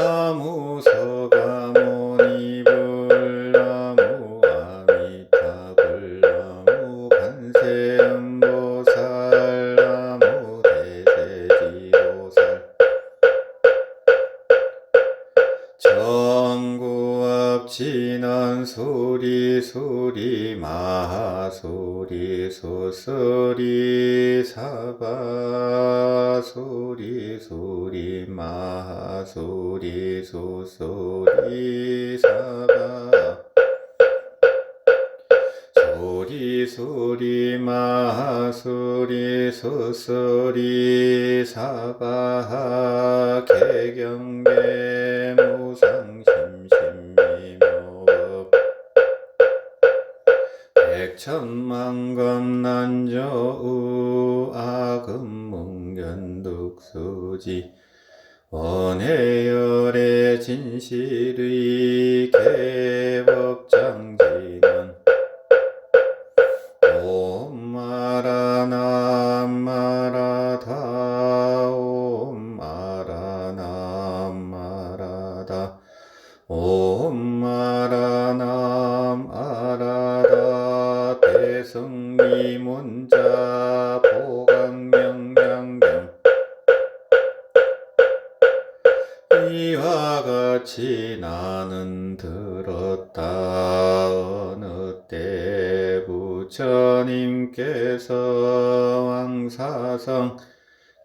나무 서가모니 불나무 아미타불 나무 관세음보살 나무 대세지로살 전구압진한 소리소리 마하소리 소소리 사바 소리소리 마하소리 소소리 사바 소리소리 마하소리 소소리 사바하 개경계 무상심심미묘 백천만검난저우 아금문견득수지 원해열의 진실의 개법장지는 옴마라남마라다 옴마라남마라다 옴마라남아라다 대승리문자 보강명량경 이와 같이 나는 들었다. 어느 때 부처님께서 왕사성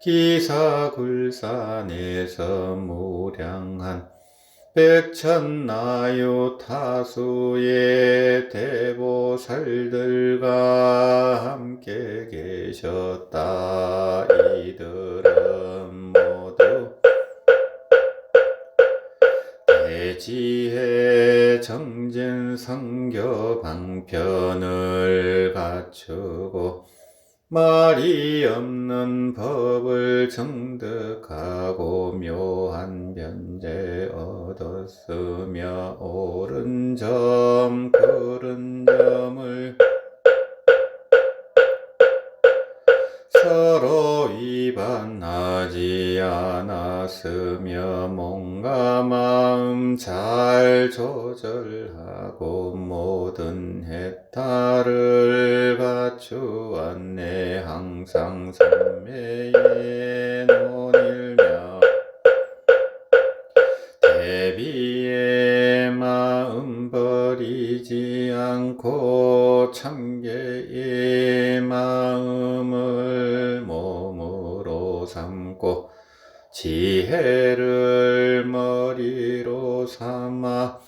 기사굴산에서 무량한 백천나요 타수의 대보살들과 함께 계셨다. 이들은 모두 대지혜 정진 성교 방편을 갖추고 말이 없는 법을 정득하고 묘한 변제 얻었으며 옳은 점 그른 점을 서로 위반하지 않았으며 몸과 마음 잘 조절하고 모든 해탈을 갖추었네. 항상 삼매에 논일며 대비의 마음 버리지 않고 참개의 마음을 몸으로 삼고 지혜를 머리로 삼아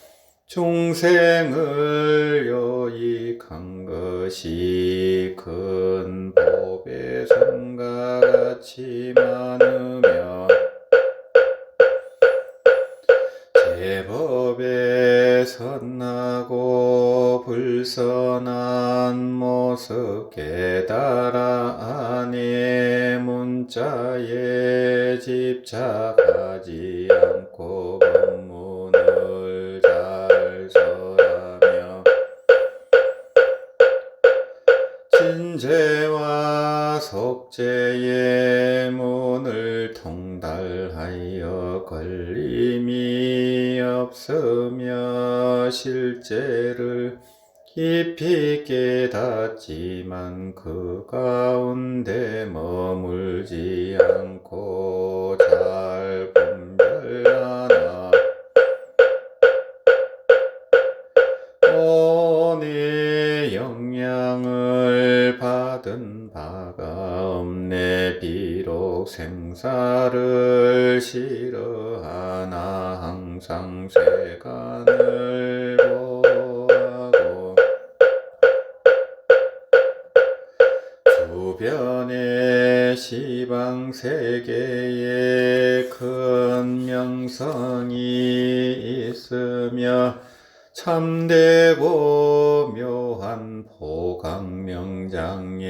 중생을 요익한 것이 큰 법의 성과 같이 많으며 제법에 선하고 불선한 모습 깨달아 안의 문자에 집착하지 않고 법문을 잘 설하며 진제와 속제의 문을 통달하여 걸림이 없으며 실제를 깊이 깨닫지만 그 가운데 머물지 않고 잘 분별하나 오늘 영향을 받은 바가 없네. 비록 생사를 싫어하나 항상 세간을 보하고 주변에 시방세계에 큰 명성이 있으며 참되고 묘한 보강명장에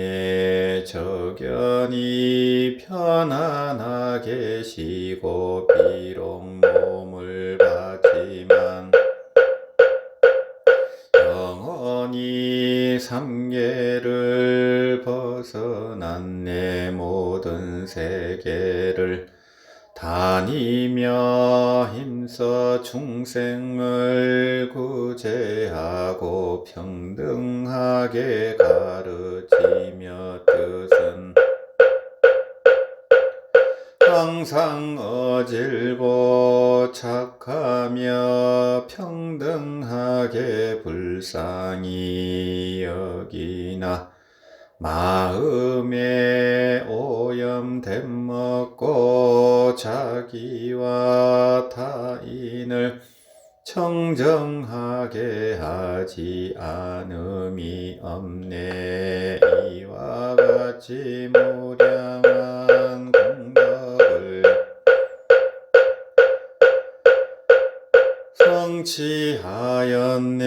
적연히 편안하 계시고 비록 몸을 받지만 영원히 삼계를 벗어난 내 모든 세계를 다니며 힘써 중생을 구제하고 평등하게 가르치며 뜻은 항상 어질고 착하며 평등하게 불쌍히 여기나 마음에 오염됨 먹고 자기와 타인을 청정하게 하지 않음이 없네. 이와 같이 무량한 공덕을 성취하였네.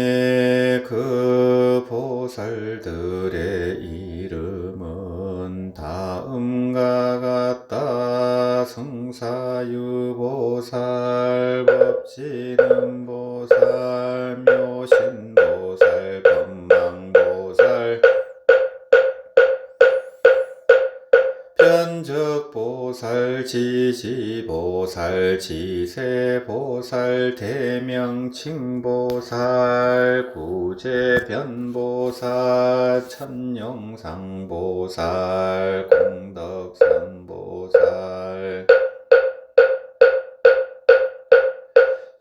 그 보살들의 이름은 다음과 같다. 승사유보살, 법진음보살, 묘신보살, 법망보살, 변적보살, 지지보살, 지세보살, 대명칭보살, 구제변보살, 천용상보살, 공덕산보살,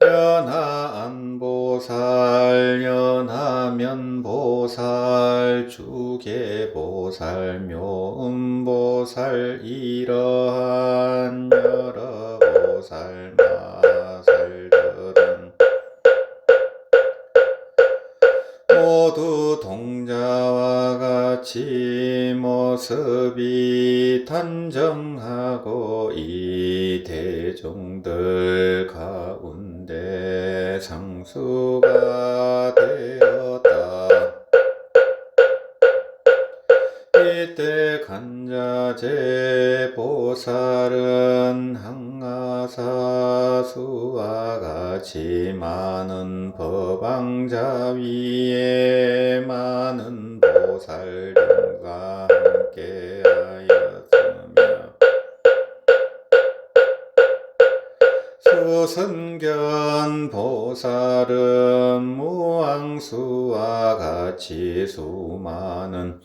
연하안보살, 연하면보살, 주계보살, 묘음보살, 이러한 여러 보살 마살들은 모두 동자와 같이 모습이 단정하고 이 대중들 가운데 상수가 되었다. 이때 간자재 보살은 항아사수와 같이 많은 법왕자 위에 많은 보살들과 함께하였으며 수선견 보살은 무왕수와 같이 수많은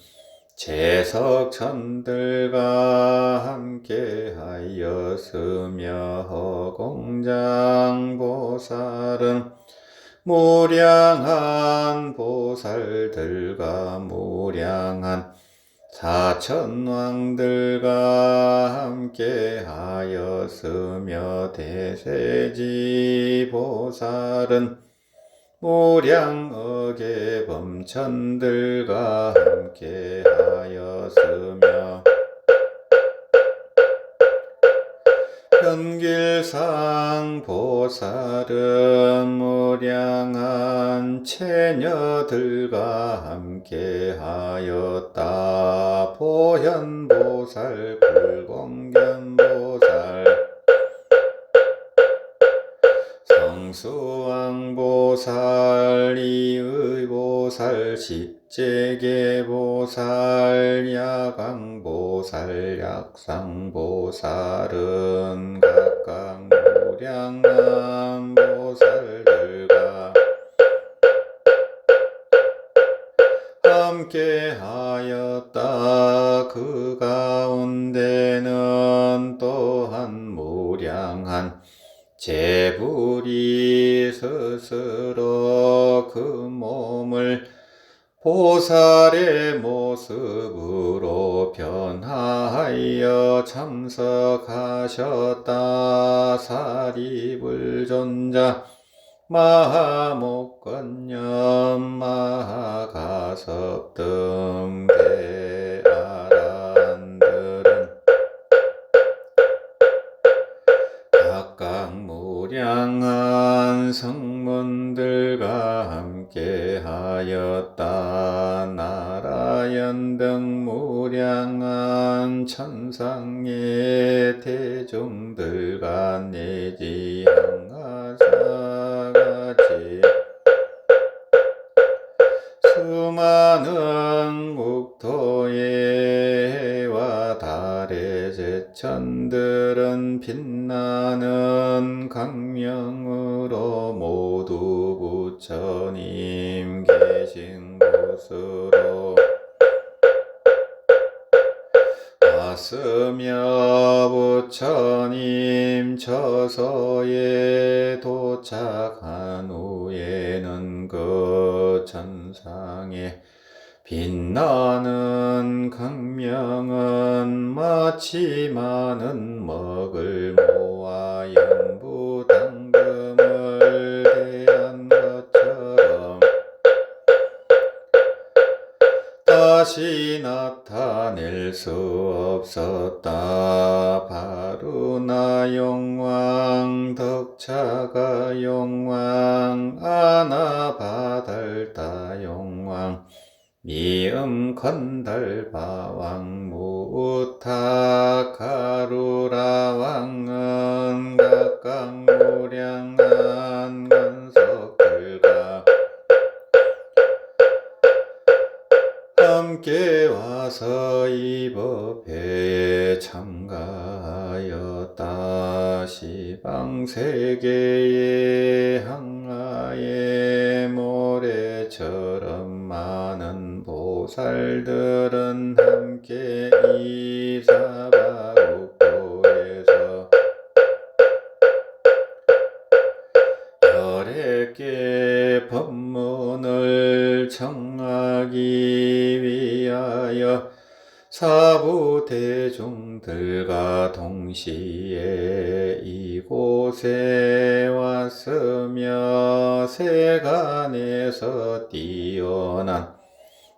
제석천들과 함께하였으며 허공장 보살은 무량한 보살들과 무량한 사천왕들과 함께하였으며 대세지 보살은 무량억의 범천들과 함께하였으며 현길상 보살은 무량한 체녀들과 함께하였다. 보현보살, 불공견보살, 성수왕보살, 이의보살, 십재계보살, 야광보살, 약상보살은 각각 무량한 보살들과 함께하였다. 그 가운데는 또한 무량한 재불이 스스로 그 몸을 보살의 모습으로 변화하여 참석하셨다. 사리불존자, 마하목건념, 마하가섭 등 대아란들은 각각 무량한 성문들과 함께하였다. 나라연 등 무량한 천상의 대중들과 내지 항아사같이 수많은 국토의 해와 달의 제천들은 빛나는 강명으로 부처님 계신 곳으로 왔으며 부처님 처소에 도착한 후에는 그 천상에 빛나는 광명은 마치 많은 먹을 모아 연부 당금을 대한 것처럼 다시 나타낼 수 없었다. 바루나 용왕 덕차가 용왕 아나바달다 용왕 미음 건달바왕 무우타 가루라 왕은 각각 무량한 건석들과 함께 와서 이 법회에 참가하였다. 시방세계의 항아의 모래처럼 많은 보살들은 함께 이 사바국도에서 열애께 법문을 청하기 위하여 사부 대중들과 동시에 이곳에 왔으며 세간에서 뛰어난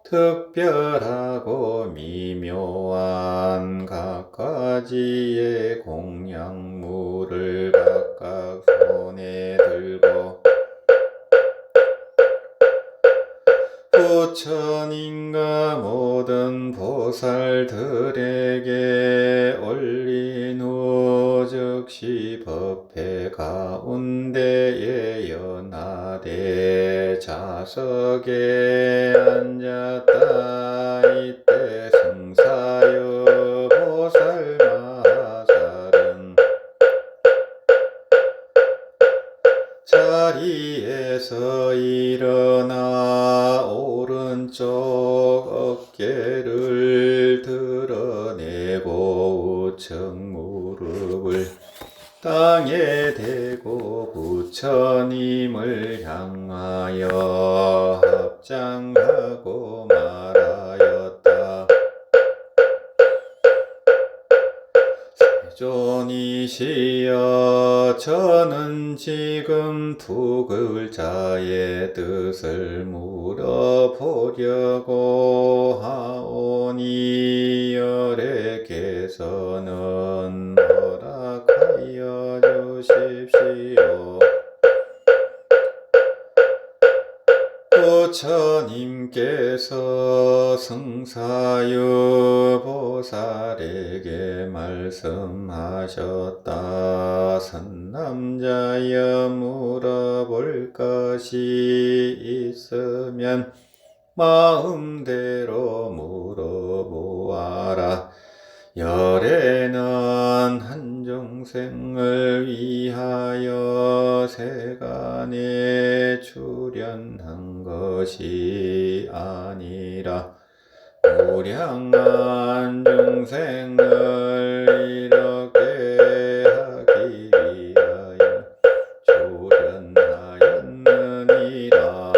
특별하고 미묘한 갖가지의 공양물을 각각 손에 들고 부처님과 모든 보살들에게 올린 후 즉시 법회 가운데에 연하대 자석에 앉았다. 이때 승사여 보살 마하살은 자리에서 일어나 오른쪽 어깨를 드러내고 우측 무릎을 땅에 대고 부처님을 향하여 합장하고 말하였다. 세존이시여 저는 지금 두 글자의 뜻을 물어보려고 하오니 열애께서는 허락하여 주십시오. 부처님께서 승사유 보살에게 말씀하셨다. 선남자여 물어볼 것이 있으면 마음대로 물어보아라. 열애는 한 중생을 위하여 세간에 출현한 것이 아니라 무량한 중생을 이렇게 하기 위하여 출현하였느니라.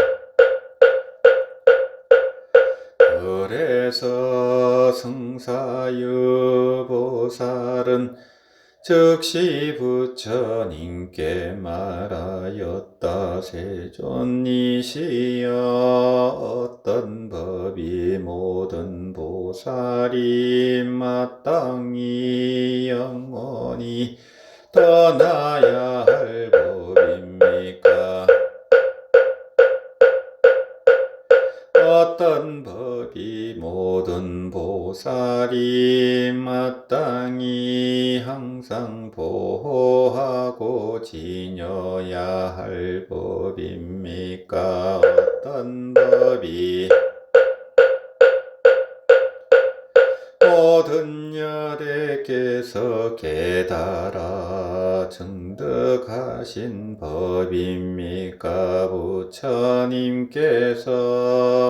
그래서 승사유 보살은 즉시 부처님께 말하였다. 세존이시여 어떤 법이 모든 보살이 마땅히 영원히 떠나야 할 법입니까? 어떤 법이 모든 보살이 마땅히 항상 보호하고 지녀야 할 법입니까? 어떤 법이 모든 열애께서 깨달아 증득하신 법입니까? 부처님께서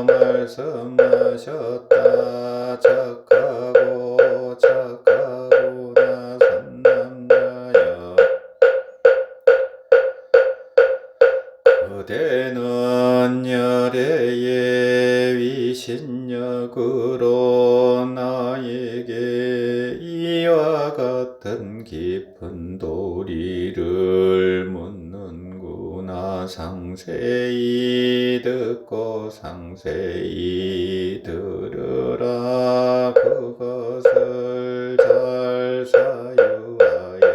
말씀하셨다. 착하고 착하구나 선남자여, 그대는 열애의 위신력으로 나에게 이와 같은 깊은 도리를 묻는구나. 상세히 듣고 상세히 들으라. 그것을 잘 사유하여라.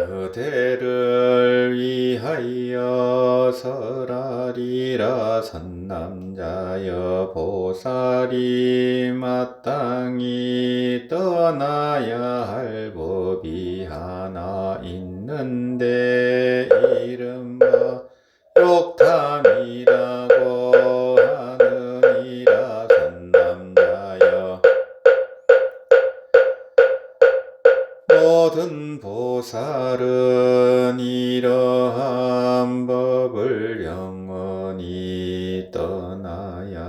그대를 위하여 설하리라. 선남자여, 보살이 마땅히 떠나야 할 법이 하나 있는데 이른바 욕탐이라고 하느니라. 선남자여, 모든 보살은 이러한 법을 영원히 떠나야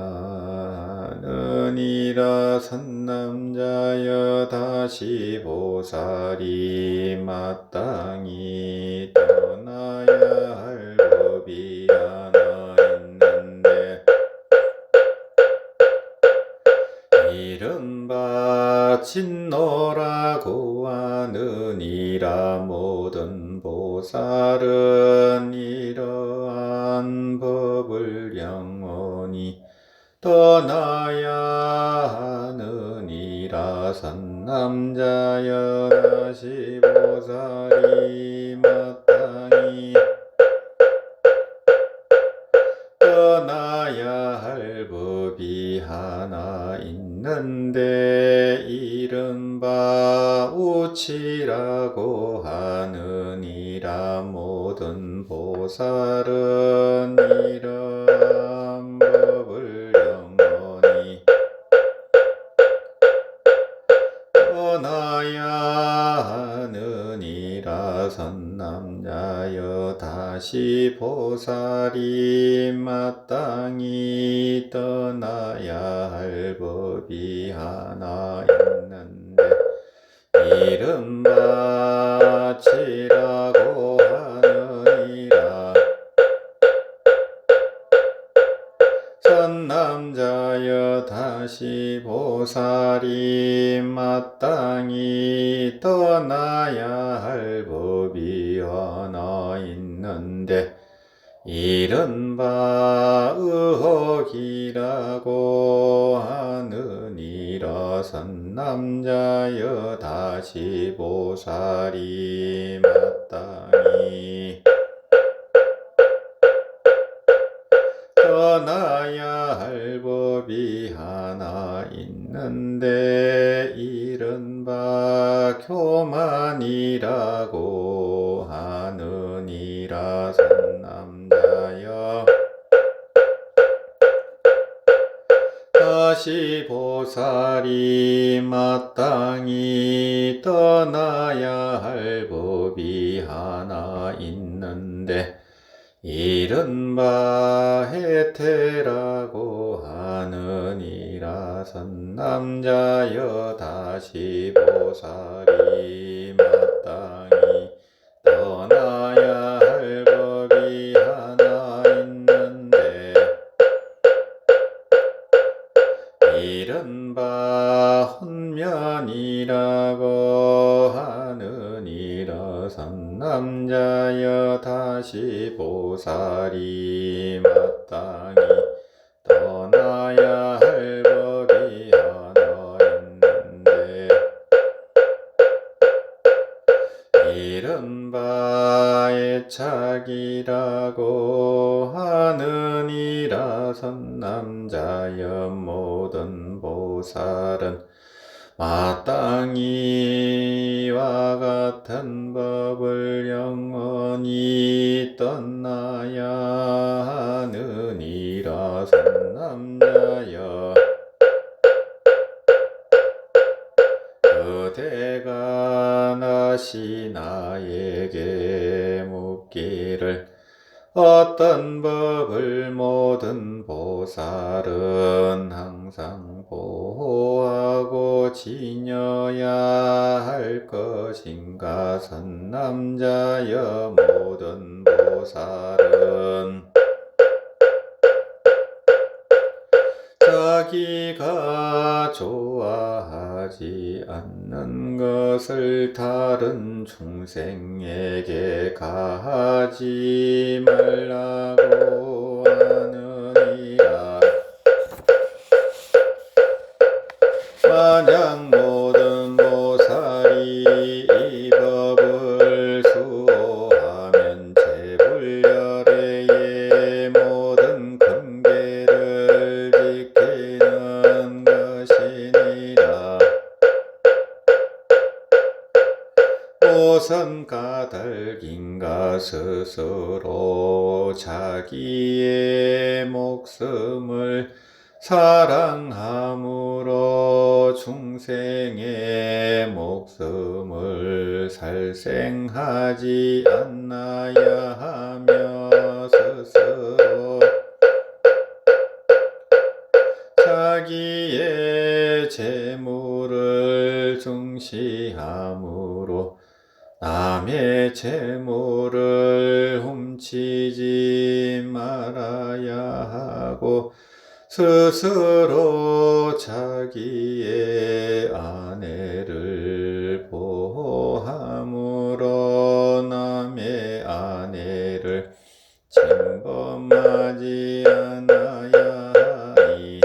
하느니라. 선남자여, 다시 보살이 마땅히 떠나야 할 법이 하나 있는데 이른바 진노라고 하느니라. 모든 보살은 이러한 법을 영원히 떠나야 하느니라. 선남자여, 다시 보살이 마땅히 떠나야 할 법이 하나 있는데 이른바 우치라고 하느니라. 모든 보살은 이러한 법을 영원히 떠나야 하느니라. 선남자여, 다시 보살이 마땅히 떠나야 할 법이 하나 있는데 이른바 치라고 하느니라. 선남자여, 다시 보살이 마땅히 떠나야 할 법이 하나 있는데 이른바 의혹이라고 하느니라. 선남자여, 다시 보살이 마땅히 떠나야 할 법이 하나 있는데 이른바 교만이라고 하느니라. 선남자여, 다시 보살이 마땅히 떠나야 할 법이 하나 있는데 이른바 해태라고 하느니라. 선남자여, 다시 보살이 마땅히 떠나야 할 법이 하나 있는데 이른바 혼면이라고 하느니라. 선남자여, 다시 보살이 마땅히 떠나야 할 법이 하나 있는데 이른바 애착이라고 하느니라. 선남자여, 모든 보살은 마땅히 이와 같은 법을 영원히 떠나야 하느니라. 선남자여, 묻기를 어떤 법을 모든 보살은 항상 보호하고 지녀야 할 것인가. 선남자여 모든 보살은 자기가 좋아하지 않는 것을 다른 중생에게 가하지 말라고 하느니라. 만약 모든 보살이 이 법을 수호하면 제불열애의 모든 금계를 지키는 것이니라. 우선 까닭인가. 스스로 자기의 목숨을 사랑함으로 중생의 목숨을 살생하지 않나야 하며 스스로 자기의 재물을 중시함으로 남의 재물을 훔치지 말아야 하고 스스로 자기의 아내를 보호함으로 남의 아내를 침범하지 않아야 하니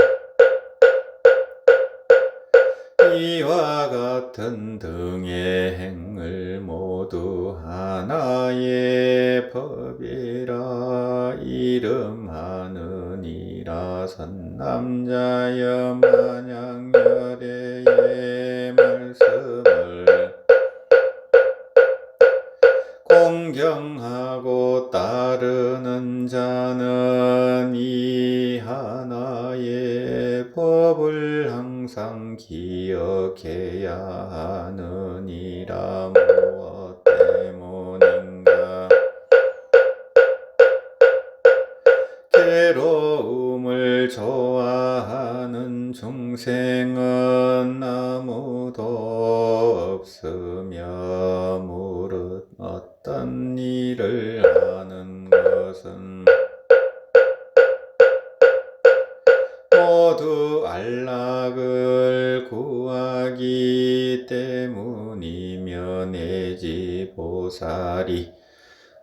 이와 같은 등의 행을 모두 하나의 법이라 이름하느니라. 선남자여 만약 열애의 말씀을 공경하고 따르는 자는 이 하나의 법을 항상 기억해야 하느니라. 무엇 때문인가. 괴로움을 좋아하는 중생은 아무도 없으며 무릇 어떤 일을 하는 것은 모두 안락을 구하기 때문이며 내지 보살이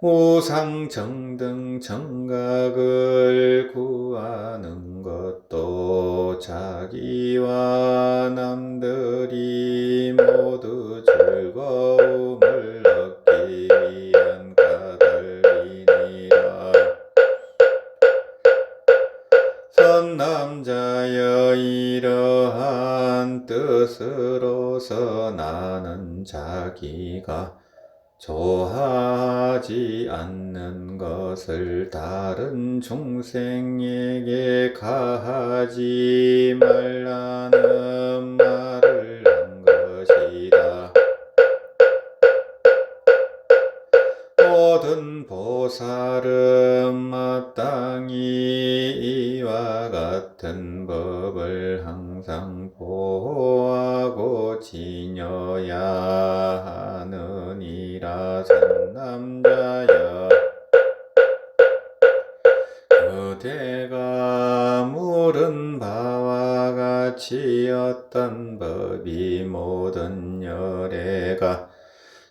무상정등 정각을 구하는 것도 자기와 남들이 모두 즐거움을 얻기 위한 까닭이니라. 선남자여 이러한 뜻으로서 나는 자기가 좋아하지 않는 것을 다른 중생에게 가하지 말라는 말을 한 것이다. 모든 보살은 마땅히 이와 같은 법을 항상 보호하고 지녀야 하느니라. 선남자여 그대가 물은 바와 같이 어떤 법이 모든 열애가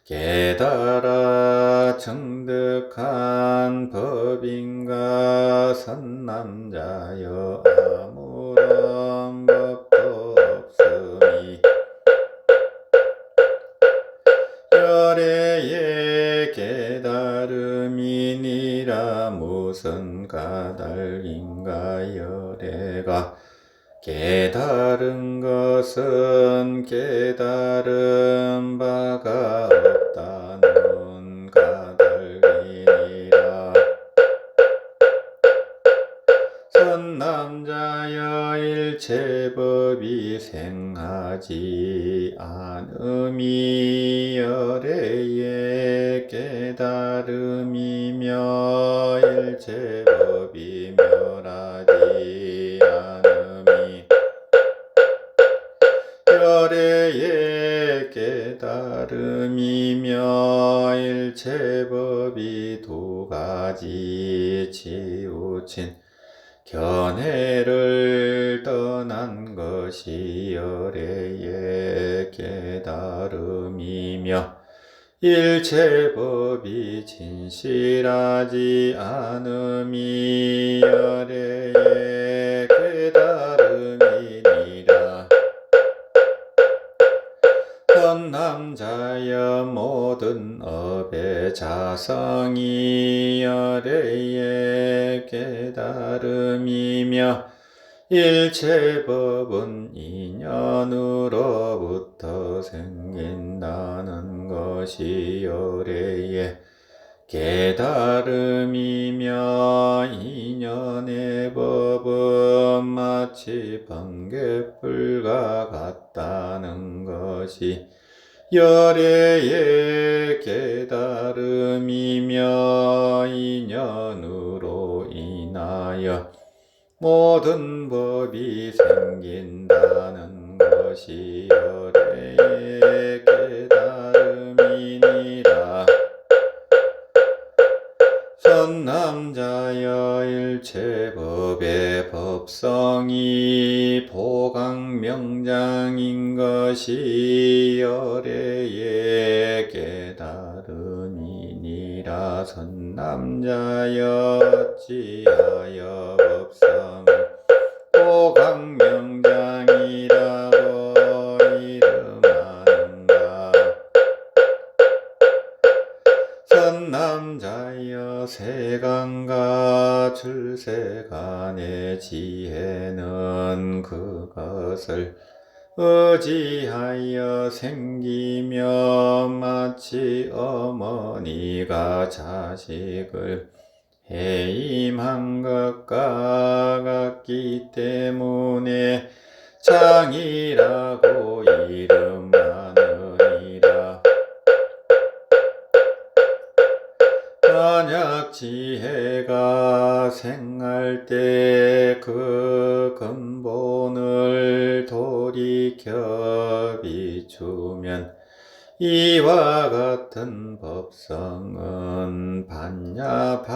깨달아 정득한 법인가. 선남자여 아무런 법도 없으니 열애의 깨달음이니라. 무슨 까닭인가. 열애가 깨달은 것은 깨달은 바가 없다는 까닭이니라. 선남자여 일체법이 생하지 않음이 열애의 깨달음 깨달음이며 일체법이 멸하지 않음이 열애의 깨달음이며 일체법이 두 가지 치우친 견해를 떠난 것이 열애의 깨달음이며 일체법이 진실하지 않음이 열애의 깨달음이니라. 선남자여 모든 업의 자성이 열애의 깨달음이며 일체법은 인연으로부터 생긴다는 것이 열애의 깨달음이며 인연의 법은 마치 번갯불과 같다는 것이 열애의 깨달음이며 인연으로 인하여 모든 법이 생긴다는 것이 열애의 깨달음이니라. 선남자여 일체법의 법성이 보강명장인 것이 열애의 깨달음이니라. 선남자여 어찌하여 법성을 보강명장이라고 이름하는가. 선남자여 세간과 출세간의 지혜는 그것을 의지하여 생기며 마치 어머니가 자식을 해임한 것과 같기 때문에 장이라고 이름하느니라. 만약 지혜가 생할 때 그 근본을 돌이켜 비추면 이와 같은 법성은 반야바라밀이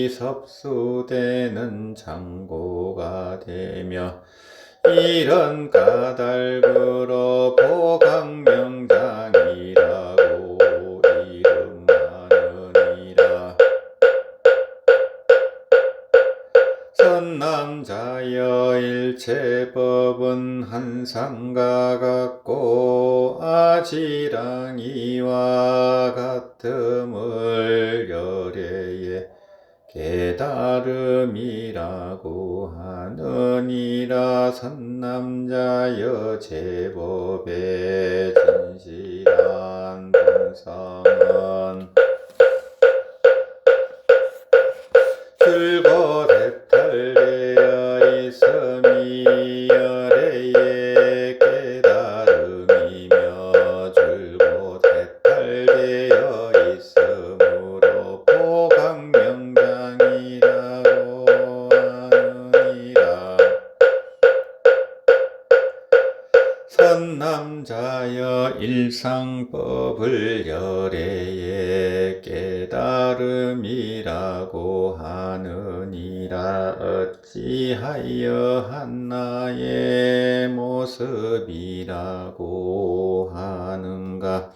섭수되는 창고가 되며 이런 까닭으로 보강명장이라고 이름하느니라. 선남자여 일체법은 한상과 같고 아지랑이와 같음을 열애의 깨달음이라고 하느니라. 선남자여 제법의 진실한 본성은 줄곧 해탈되어 있음이 열애의 깨달음이며 줄곧 해탈되어 있으므로 보강명장이라고 하느니라. 선남자여 일상법을 열애의 깨달음이라고 하느니라. 어찌하여 한나의 모습이라고 하는가.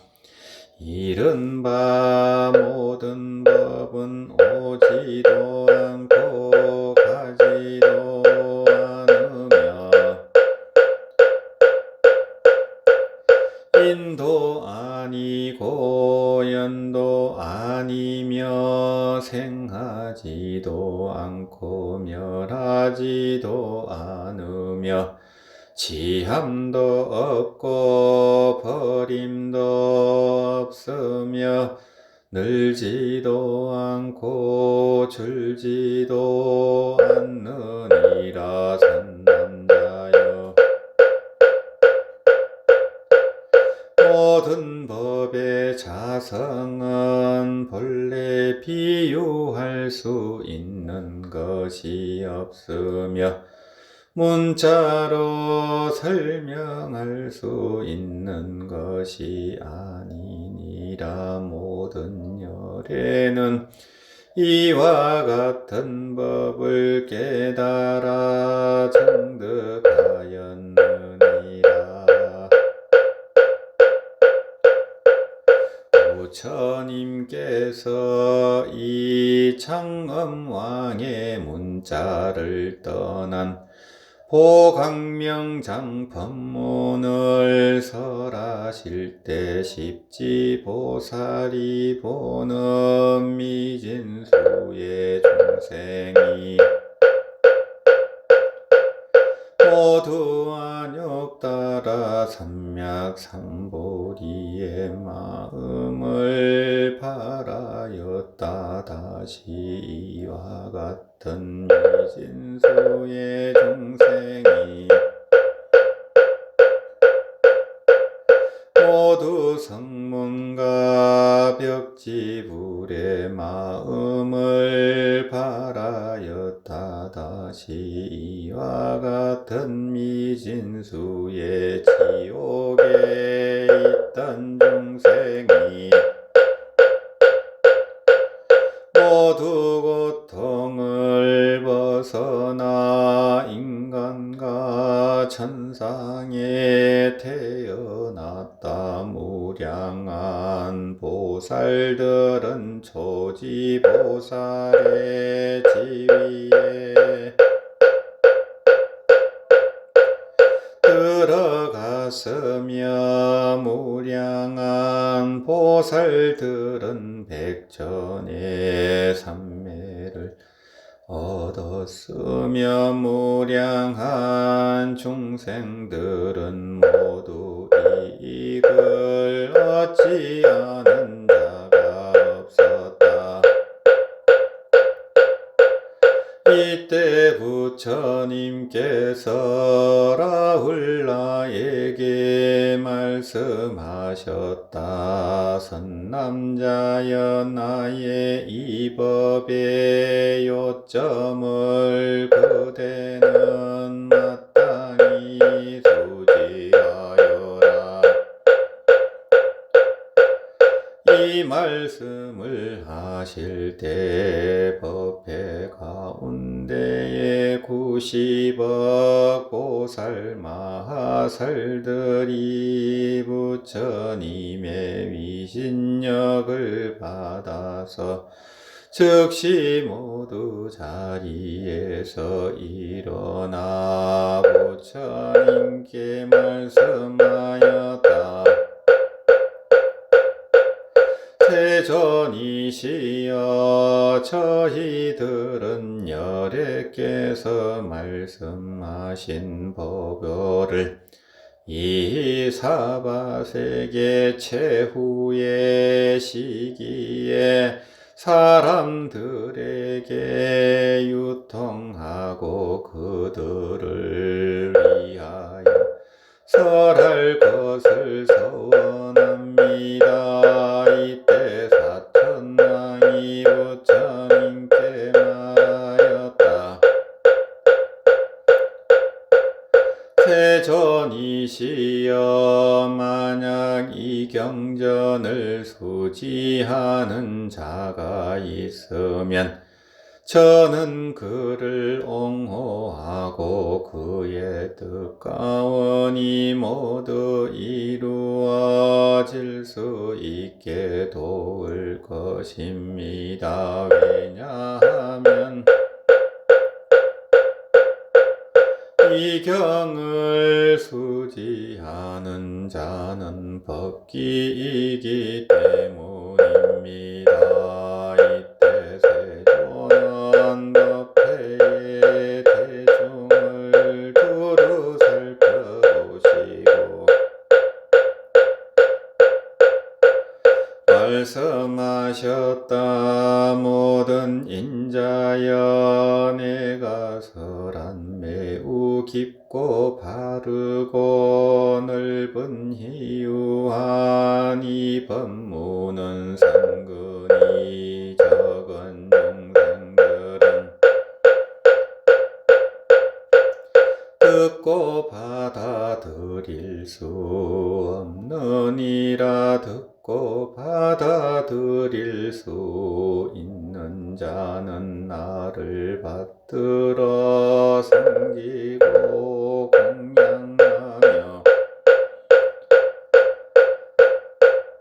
이른바 모든 법은 오지도 않고 가지도 않으며 인도 아니고 연도 아니며 생하지도 않고 멸하지도 않으며 지함도 없고 버림도 없으며 늘지도 않고 줄지도 않느니라. 선남자여 모든 법의 자성은 본 비유할 수 있는 것이 없으며 문자로 설명할 수 있는 것이 아니니라. 모든 열애는 이와 같은 법을 깨달아 정득하였느니라. 부처님께서 이 창엄왕의 문자를 떠난 보광명장 법문을 설하실 때 십지보살이 보는 미진수의 중생이 모두 안욕 따라 삼맥삼보리의 마음을 바라였다. 다시 이와 같은 미진수의 중생이 모두 성문과 벽지불의 마음을 바라였다. 다시 이와 같은 미진수의 지옥에 있던 중생이 모두 고통을 벗어나 인간과 천상에 태어났다. 무량한 보살들은 조지보살의 지위에 들어갔으며 무량한 보살들은 백전의 삼매를 얻었으며 무량한 중생들은 모두 이익을 얻지 않은 자가 없었다. 이때 부처님께서 라훌라에게 말씀하셨다. 선남자여, 나의 이 법의 요점을 그대는 마땅히 수지하여라. 이 말씀을 하실 때 법회 가운데에 90억 보살 마하살들이 부처님의 위신력을 받아서 즉시 모두 자리에서 일어나 부처님께 말씀하였다. 세존이시여, 저희들은 열애께서 말씀하신 법요를 이 사바세계 최후의 시기에 사람들에게 유통하고 그들을 위하여 설할 것을 서원합니다. 이때 사천왕이 부처님께 말하였다. 세존이시여, 만약 이 경전을 수지하는 자가 있으면 저는 그를 옹호하고 그의 뜻가원이 모두 이루어질 수 있게 도울 것입니다. 왜냐하면 이 경을 수지하는 자는 법기이기 때문입니다. 이때 세존은 법회의 대중을 두루 살펴보시고 말씀하셨다. 모든 인자여, 내가 설한 매우 깊고 바르고 넓은 희유한 이 법문은 상근이 듣고 받아들일 수 없느니라. 듣고 받아들일 수 있는 자는 나를 받들어 섬기고 공양하며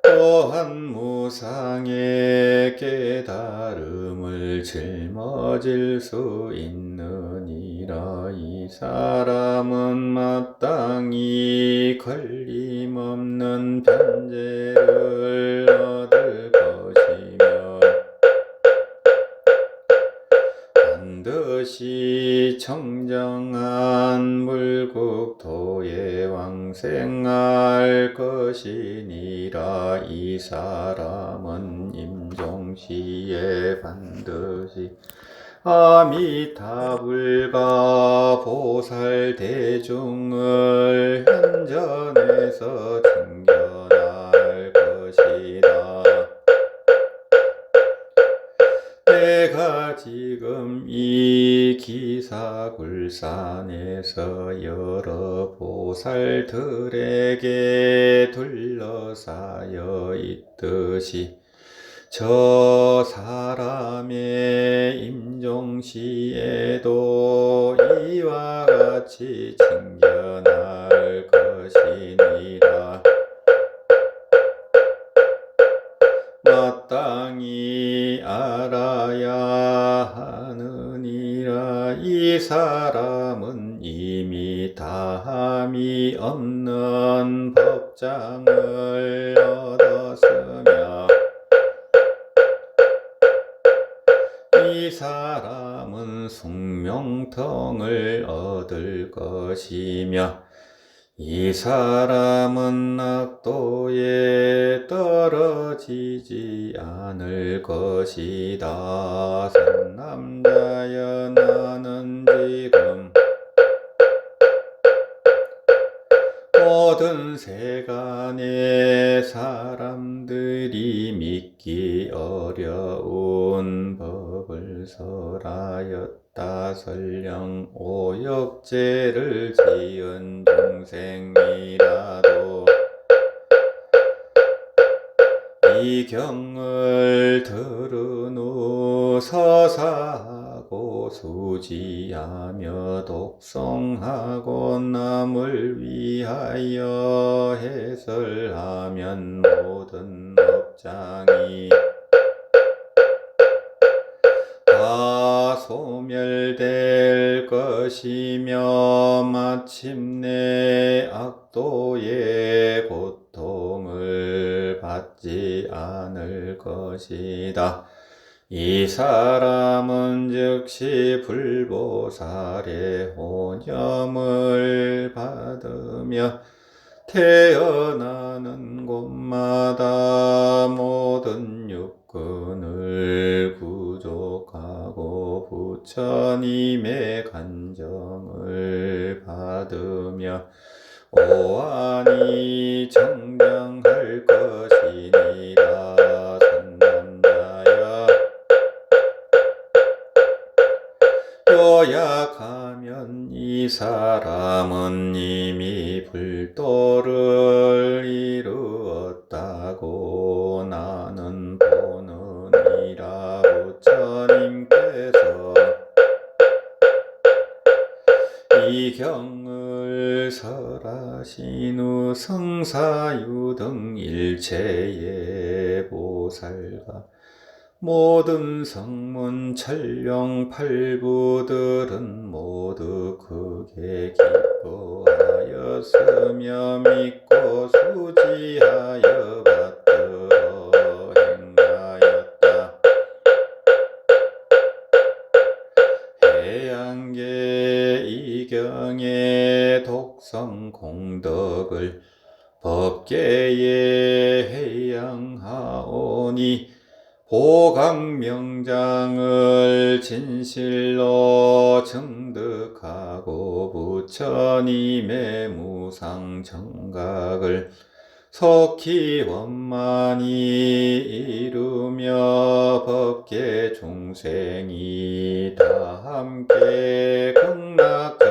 또한 무상의 깨달음을 짊어질 수 있느니라. 이 사람은 마땅히 걸림없는 변제를 얻을 것이며 반드시 청정한 물국토에 왕생할 것이니라. 이 사람은 임종시에 반드시 아미타불과 보살대중을 현전에서 징견할 것이다. 내가 지금 이 기사굴산에서 여러 보살들에게 둘러싸여 있듯이 저 사람의 임종시에도 이와 같이 징견할 것이니라. 마땅히 알아야 하느니라. 이 사람은 이미 다함이 없는 법장을 얻었으며 이 사람은 숙명통을 얻을 것이며 이 사람은 낙도에 떨어지지 않을 것이다. 선남자여, 나는 지금 모든 세간의 사람들이 믿기 어려운 법을 설하였다. 설령 오역죄를 지은 중생이라도 이 경을 들은 후 서사하고 수지하며 독송하고 남을 위하여 해설하면 모든 업장이 다 소멸될 것이며 마침내 악도의 고통을 받지 않을 것이다. 이 사람은 즉시 불보살의 호념을 받으며 태어나는 곳마다 모든 육근을 구족하고 부처님의 간정을 받으며 오한이 청정할 것이니라. 선남자여, 요약하면 이 사람은 이미 불도를 이루었다고 나는 보느니라. 부처님께서 이 경을 설하신 후 성사유등 일체의 보살과 모든 성문 천룡 팔부들은 모두 크게 기뻐하였으며 믿고 수지하여 받들어 행하였다. 해양계 이경의 독성 공덕을 법계에 해양하오니 보강명장을 진실로 증득하고 부처님의 무상정각을 속히 원만히 이루며 법계 중생이 다 함께 극락하리로다.